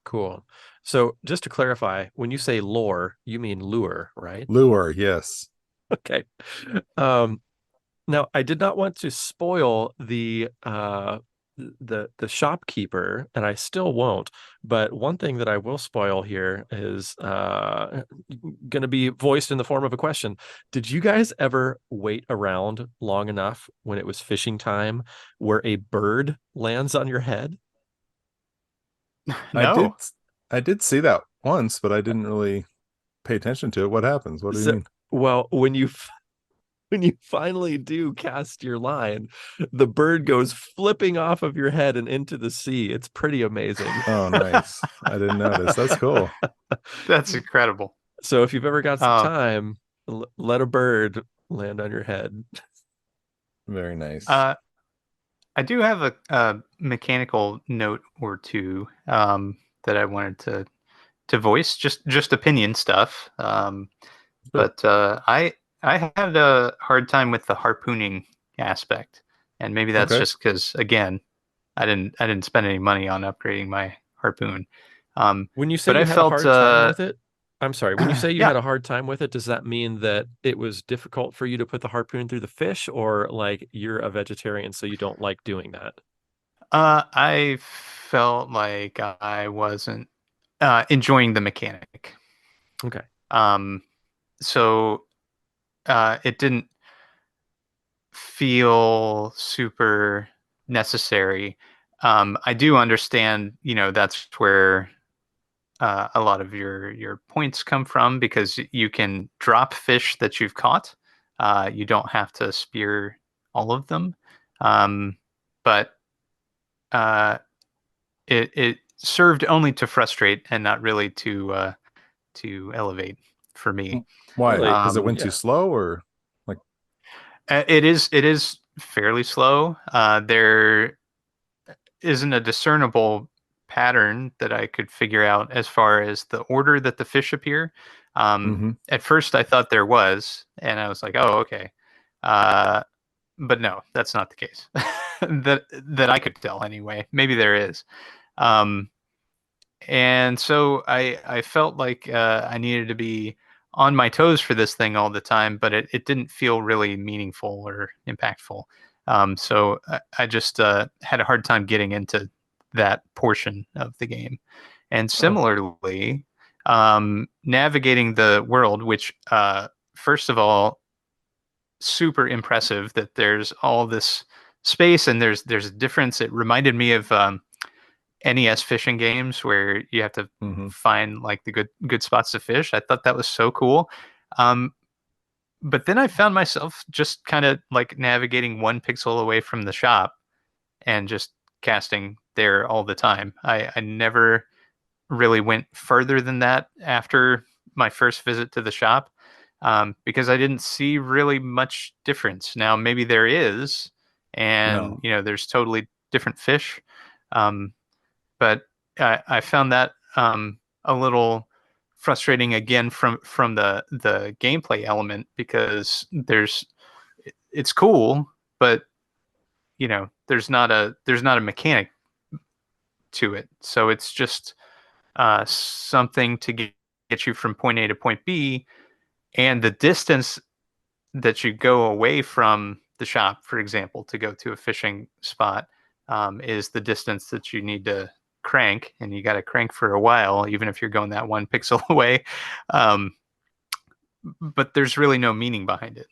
cool. So just to clarify, when you say lure, you mean lure, right? Lure, yes. Okay. Um, Now, I did not want to spoil the shopkeeper, and I still won't. But one thing that I will spoil here is going to be voiced in the form of a question. Did you guys ever wait around long enough when it was fishing time where a bird lands on your head? I did No. I did see that once, but I didn't really pay attention to it. What happens? What do you So, mean? well, when you finally do cast your line, the bird goes flipping off of your head and into the sea. It's pretty amazing. Oh, nice. I didn't notice. That's cool. That's incredible. So if you've ever got some Uh, time, let a bird land on your head. Very nice. uh, I do have a mechanical note or two that I wanted to voice, just opinion stuff. Sure. But I had a hard time with the harpooning aspect, and maybe that's Okay. just because again, I didn't spend any money on upgrading my harpoon. When you say But you I had a felt hard time with it, I'm sorry, when you say you yeah. had a hard time with it, does that mean that it was difficult for you to put the harpoon through the fish, or like you're a vegetarian, so you don't like doing that? I felt like I wasn't enjoying the mechanic. Okay. Um, so it didn't feel super necessary. I do understand, that's where a lot of your points come from because you can drop fish that you've caught. You don't have to spear all of them, but uh, it served only to frustrate and not really to elevate for me. Why? Really? Because it went too Yeah. slow or like It is fairly slow. There isn't a discernible pattern that I could figure out as far as the order that the fish appear. hmm At first, I thought there was, and I was like, "Oh, okay," uh, but no, that's not the case. that I could tell anyway. Maybe there is, and so I felt like I needed to be on my toes for this thing all the time, but it didn't feel really meaningful or impactful. So I just had a hard time getting into that portion of the game. And similarly, navigating the world, which first of all, super impressive that there's all this space and there's a difference. It reminded me of NES fishing games where you have to find like the good spots to fish. I thought that was so cool. But then I found myself just kind of like navigating 1 pixel away from the shop and just casting there all the time. I never really went further than that after my first visit to the shop, because I didn't see really much difference. Now maybe there is, and there's totally different fish. But I found that a little frustrating again from the gameplay element, because it's cool, but there's not a mechanic to it. So it's just something to get you from point A to point B, and the distance that you go away from the shop, for example, to go to a fishing spot, is the distance that you need to crank, and you got to crank for a while, even if you're going that 1 pixel away. But there's really no meaning behind it.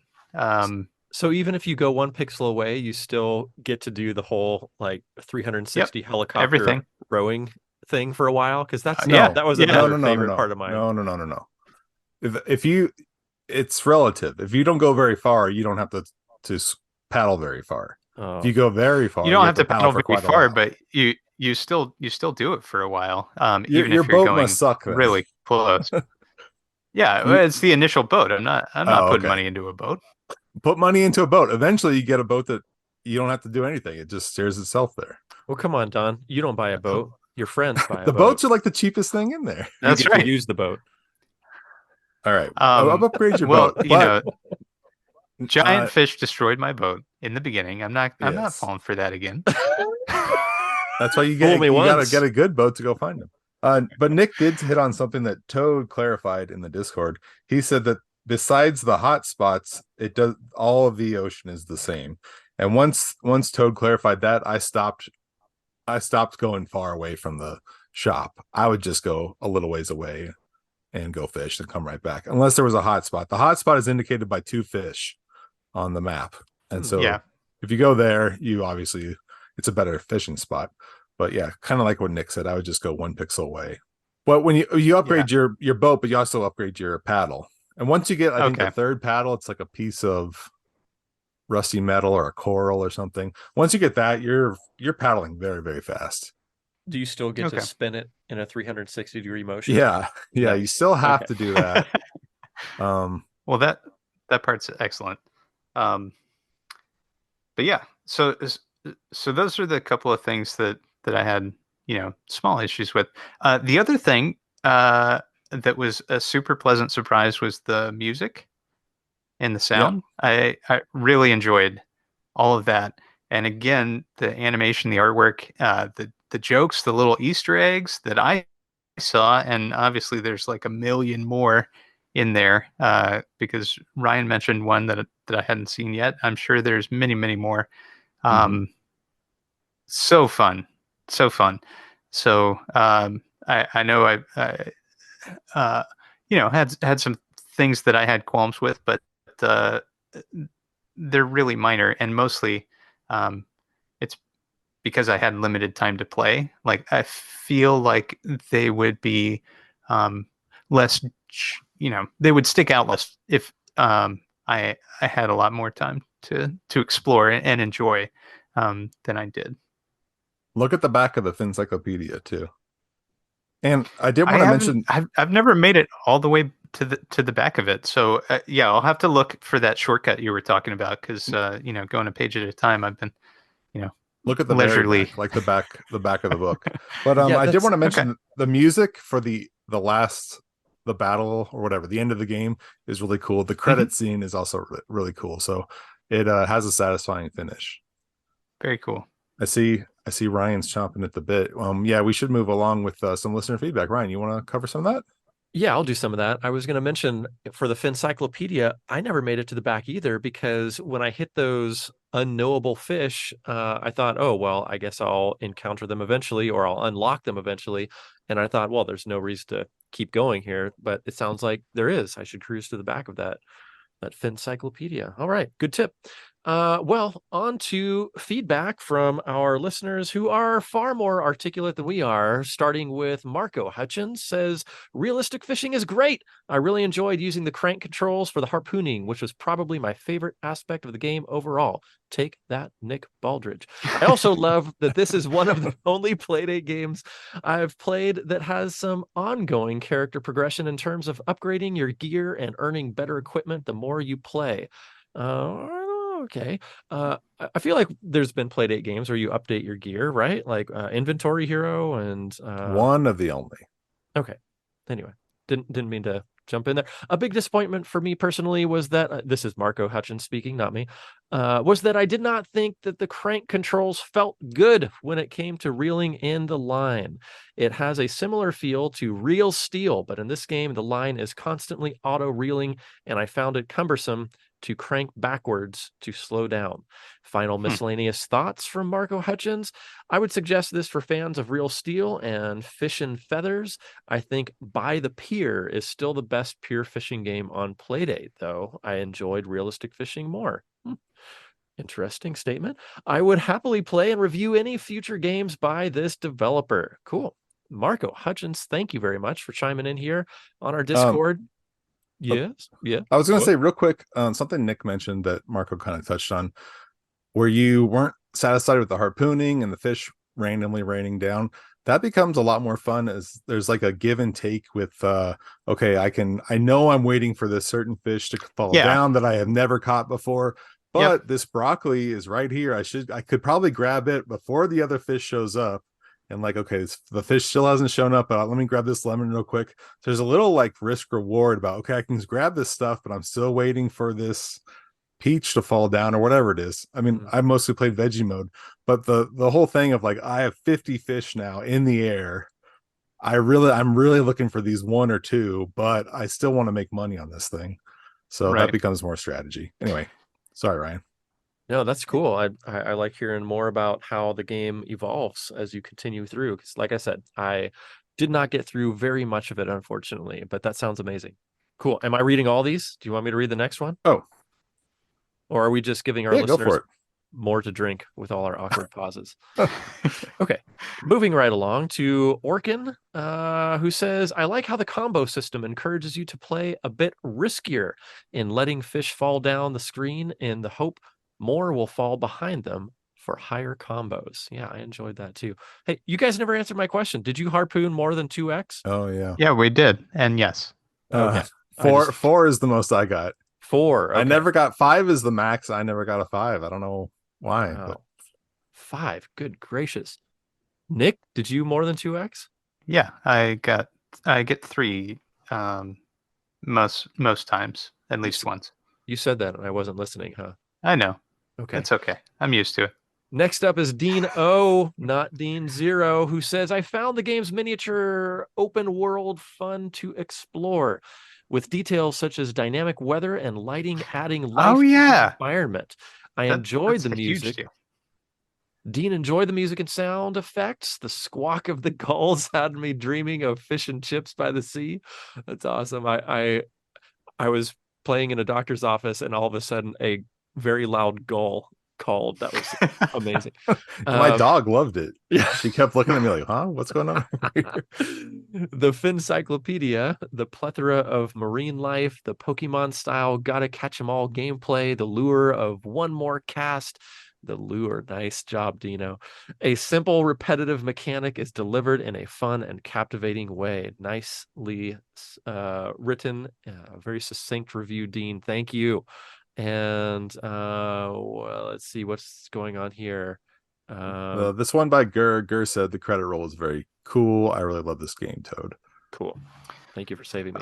So even if you go 1 pixel away, you still get to do the whole like 360 helicopter everything. rowing thing for a while, because that was no, another favorite part of mine. No. If you, it's relative. If you don't go very far, you don't have to paddle very far. If you go very far, you don't have to paddle very far, but you still do it for a while. Even your if you're boat going must suck, then. Really close. Yeah, it's the initial boat. I'm not putting money into a boat. Put money into a boat. Eventually, you get a boat that you don't have to do anything. It just steers itself there. Well, come on, Don. You don't buy a boat. Your friends buy a boat. The boats are like the cheapest thing in there. That's right. To use the boat. All right. I'll upgrade your boat. Giant fish destroyed my boat in the beginning. I'm not falling for that again. That's why you gotta get a good boat to go find them. But Nick did hit on something that Toad clarified in the Discord. He said that besides the hot spots, it does all of the ocean is the same. And once Toad clarified that, I stopped going far away from the shop. I would just go a little ways away and go fish and come right back, unless there was a hot spot. The hot spot is indicated by 2 fish on the map, and so if you go there, it's a better fishing spot. But yeah, kind of like what Nick said, I would just go 1 pixel away. But when you upgrade your boat, but you also upgrade your paddle, and once you get I think the 3rd paddle, it's like a piece of rusty metal or a coral or something. Once you get that, you're paddling very, very fast. Do you still get to spin it in a 360-degree motion? Yeah, you still have to do that. Well, that part's excellent. But yeah, so those are the couple of things that I had, small issues with. The other thing that was a super pleasant surprise was the music and the sound. I really enjoyed all of that. And again, the animation, the artwork, the jokes, the little Easter eggs that I saw, and obviously there's like a million more in there, because Ryan mentioned one that I hadn't seen yet. I'm sure there's many, many more. So fun. So I know I had some things that I had qualms with, but they're really minor, and mostly it's because I had limited time to play. Like, I feel like they would be less, they would stick out less if I had a lot more time to explore and enjoy than I did. Look at the back of the Fincyclopedia too. And I did want to mention, I've never made it all the way to the back of it. So I'll have to look for that shortcut you were talking about, because going a page at a time, I've been look at the leisurely back, like the back of the book. But I did want to mention the music for the battle or whatever, the end of the game is really cool. The credit scene is also really cool. So it has a satisfying finish. Very cool. I see Ryan's chomping at the bit. We should move along with some listener feedback. Ryan, you want to cover some of that? Yeah, I'll do some of that. I was going to mention for the Fincyclopedia, I never made it to the back either because when I hit those unknowable fish, I thought, oh, well, I guess I'll encounter them eventually or I'll unlock them eventually. And I thought, well, there's no reason to keep going here, but it sounds like there is. I should cruise to the back of that Fincyclopedia. All right, good tip. Well, on to feedback from our listeners who are far more articulate than we are, starting with Marco Hutchins says, realistic fishing is great. I really enjoyed using the crank controls for the harpooning, which was probably my favorite aspect of the game overall. Take that, Nick Baldridge. I also love that this is one of the only Playdate games I've played that has some ongoing character progression in terms of upgrading your gear and earning better equipment the more you play. Okay. I feel like there's been Playdate games where you update your gear, right? Like Inventory Hero and One of the only. okay. Anyway, didn't mean to jump in there. A big disappointment for me personally was that this is Marco Hutchins speaking, not me. Was that I did not think that the crank controls felt good when it came to reeling in the line. It has a similar feel to Reel Steel, but in this game the line is constantly auto reeling, and I found it cumbersome to crank backwards to slow down. Final miscellaneous thoughts from Marco Hutchins. I would suggest this for fans of Reel Steel and Fish and Feathers. I think By the Pier is still the best pier fishing game on Playdate, though I enjoyed realistic fishing more. Interesting statement. I would happily play and review any future games by this developer. Cool. Marco Hutchins, thank you very much for chiming in here on our Discord. Yes. Yeah. I was going to What? say real quick, something Nick mentioned that Marco kind of touched on, where you weren't satisfied with the harpooning and the fish randomly raining down. That becomes a lot more fun as there's like a give and take with okay, I know I'm waiting for this certain fish to fall down that I have never caught before, but this broccoli is right here. I could probably grab it before the other fish shows up. And like, okay, the fish still hasn't shown up, but let me grab this lemon real quick. There's a little like risk reward about, okay, I can grab this stuff, but I'm still waiting for this peach to fall down or whatever it is. I mean, I mostly played veggie mode, but the whole thing of like, I have 50 fish now in the air. I'm really looking for these one or two, but I still want to make money on this thing. So that becomes more strategy. Anyway, sorry, Ryan. No, that's cool. I like hearing more about how the game evolves as you continue through. Because, like I said, I did not get through very much of it, unfortunately. But that sounds amazing. Cool. Am I reading all these? Do you want me to read the next one? Oh, or are we just giving our listeners more to drink with all our awkward pauses? Okay. Moving right along to Orkin, who says, I like how the combo system encourages you to play a bit riskier in letting fish fall down the screen in the hope more will fall behind them for higher combos. Yeah, I enjoyed that too. Hey, you guys never answered my question. Did you harpoon more than 2x? Oh, yeah. Yeah, we did. And yes. Okay. Four is the most I got. 4. Okay. I never got 5 is the max. I never got a 5. I don't know why. Wow. But 5. Good gracious. Nick, did you more than 2x? Yeah, I get 3 most times, at least once. You said that and I wasn't listening, huh? I know. Okay. It's okay. I'm used to it. Next up is Dean O, not Dean Zero, who says, I found the game's miniature open world fun to explore, with details such as dynamic weather and lighting adding life to the environment. I enjoyed the music. Dean enjoyed the music and sound effects. The squawk of the gulls had me dreaming of fish and chips by the sea. That's awesome. I was playing in a doctor's office and all of a sudden a very loud gull called. That was amazing. My dog loved it. Yeah. She kept looking at me like, huh? What's going on here? The Fincyclopedia, the plethora of marine life, the Pokemon style gotta catch 'em all gameplay, the lure of one more cast. The lure. Nice job, Dino. A simple, repetitive mechanic is delivered in a fun and captivating way. Nicely written. Very succinct review, Dean. Thank you. And well, let's see what's going on here. This one by Gur. Gur said the credit roll is very cool. I really love this game, Toad. Cool. Thank you for saving me.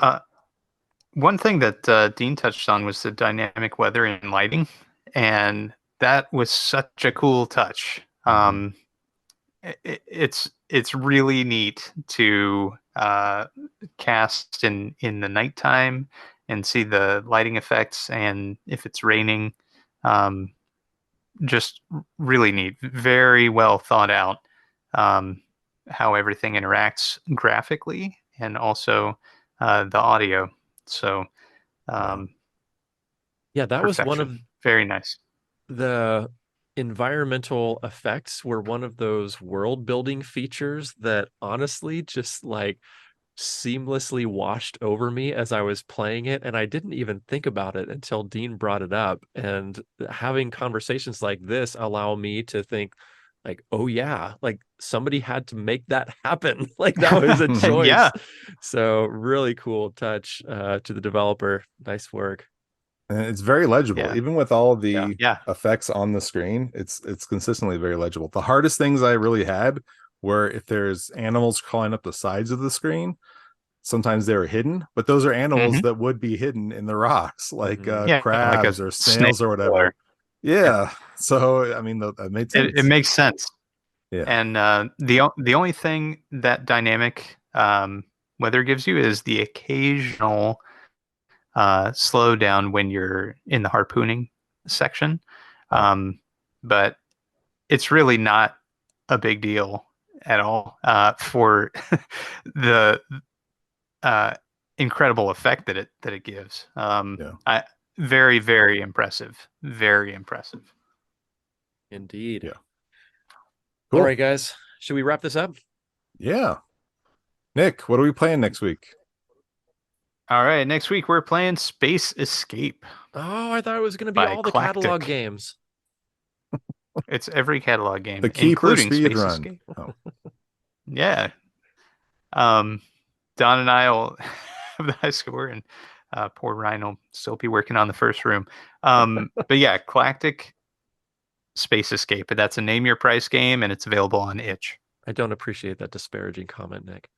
One thing that Dean touched on was the dynamic weather and lighting, and that was such a cool touch. It's it's really neat to cast in the nighttime and see the lighting effects, and if it's raining, just really neat, very well thought out, how everything interacts graphically and also the audio. So yeah, that was one of perfection. Very nice. the environmental effects were one of those world building features that honestly just like seamlessly washed over me as I was playing it, and I didn't even think about it until Dean brought it up. And having conversations like this allow me to think like, oh yeah, like somebody had to make that happen. Like that was a choice. Yeah. So really cool touch to the developer. Nice work. And it's very legible, Yeah. even with all the Yeah. effects on the screen. It's consistently very legible. The hardest things I really had were if there's animals crawling up the sides of the screen. Sometimes they were hidden, but those are animals that would be hidden in the rocks, like Yeah, crabs like a or snails or whatever. or- Yeah. So I mean, that made sense. It makes sense. Yeah. And the only thing that dynamic weather gives you is the occasional slow down when you're in the harpooning section. But it's really not a big deal at all for the incredible effect that it gives. Very, very impressive. Very impressive. Indeed. Yeah. Cool. All right, guys. Should we wrap this up? Yeah. Nick, what are we playing next week? All right, next week we're playing Space Escape. Oh, I thought it was going to be By all the Clactic. catalog games. It's every catalog game, The Keeper including speed Space run. Escape. Oh. Yeah. Don and I will have the high score, and poor Ryan will still be working on the first room. But yeah, Clactic Space Escape. That's a name your price game, and it's available on itch. I don't appreciate that disparaging comment, Nick.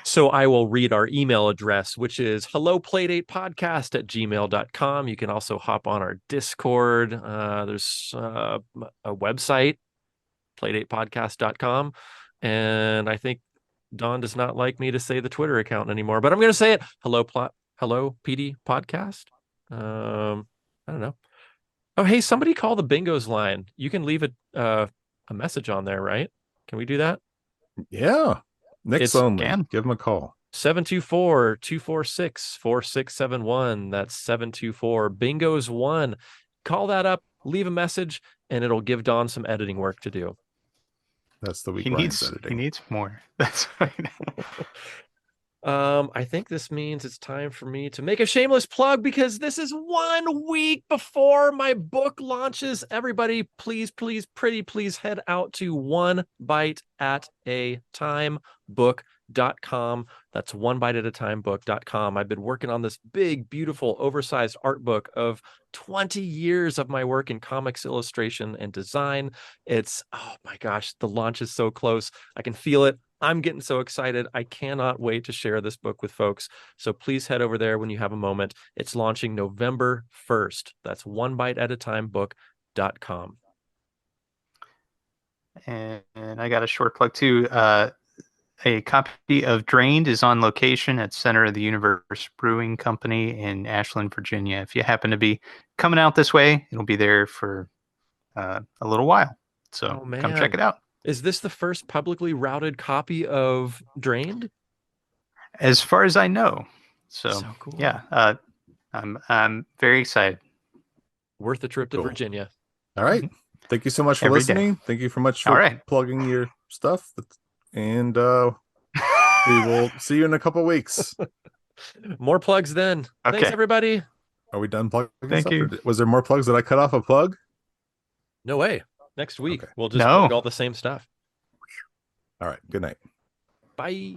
So I will read our email address, which is helloplaydatepodcast@gmail.com. You can also hop on our Discord. There's a website, playdatepodcast.com. And I think Don does not like me to say the Twitter account anymore, but I'm going to say it. Hello PD podcast. I don't know. Oh, hey, somebody call the Bingos line. You can leave a message on there, right? Can we do that? Yeah. Nick's only. Can. Give him a call. 724-246-4671. That's 724-BINGOS1. Call that up, leave a message, and it'll give Don some editing work to do. That's the week He Ryan's editing. He needs more. That's right. I think this means it's time for me to make a shameless plug because this is 1 week before my book launches. Everybody, please, please, pretty please head out to onebiteatatimebook.com. That's onebiteatatimebook.com. I've been working on this big, beautiful, oversized art book of 20 years of my work in comics illustration and design. It's, oh my gosh, the launch is so close. I can feel it. I'm getting so excited. I cannot wait to share this book with folks. So please head over there when you have a moment. It's launching November 1st. That's onebiteatatimebook.com. And I got a short plug too. A copy of Drained is on location at Center of the Universe Brewing Company in Ashland, Virginia. If you happen to be coming out this way, it'll be there for a little while. So come check it out. Is this the first publicly routed copy of Drained? As far as I know. So cool. Yeah, I'm very excited. Worth a trip to Virginia. All right. Thank you so much for listening. Thank you for plugging your stuff. And we will see you in a couple weeks. More plugs then. Okay. Thanks, everybody. Are we done plugging Thank stuff? you. Was there more plugs? Did I cut off a plug? No way. Next week, we'll just plug all the same stuff. All right. Good night. Bye.